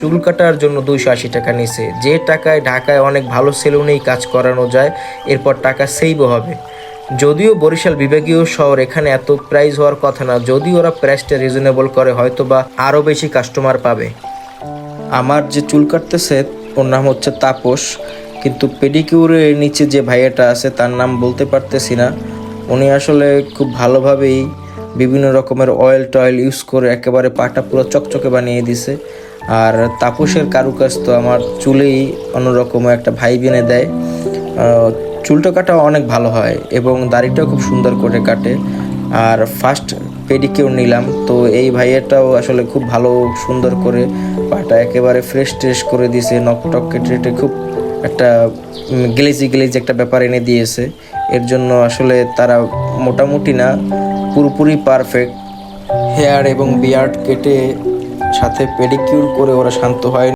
চুল কাটার জন্য 280 টাকা নিছে, যে টাকায় ঢাকায় অনেক ভালো সেলুনেই কাজ করানো যায়, এরপর টাকা সেভও হবে। যদিও বরিশাল বিভাগীয় শহর, এখানে এত প্রাইস হওয়ার কথা না, যদি ওরা প্রাইসটা রিজনেবল করে হয়তো বা আরও বেশি কাস্টমার পাবে। আমার যে চুল কাটতেছে ওর নাম হচ্ছে তাপস, কিন্তু পেডিকিউরের নিচে যে ভাইয়াটা আছে তার নাম বলতে পারতেছি না। উনি আসলে খুব ভালোভাবেই বিভিন্ন রকমের অয়েল টয়েল ইউজ করে একেবারে পাটা পুরো চকচকে বানিয়ে দিছে। আর তাপসের কারুকাজ তো আমার চুলেই অন্যরকম একটা ভাইব এনে দেয়। চুলটা কাটা অনেক ভালো হয় এবং দাড়িটাও খুব সুন্দর করে কাটে। আর ফার্স্ট পেডিকিউর নিলাম, তো এই ভাইয়াটাও আসলে খুব ভালো সুন্দর করে পাটা একেবারে ফ্রেশ ট্রেশ করে দিয়েছে, নখ টক কেটে খুব একটা গ্লেজি গ্লেজি একটা ব্যাপার এনে দিয়েছে। এর জন্য আসলে তারা মোটামুটি না, পুরোপুরি পারফেক্ট। হেয়ার এবং বিয়ার্ড কেটে সাথে পেডিকিউর করে ওরা শান্ত হয়।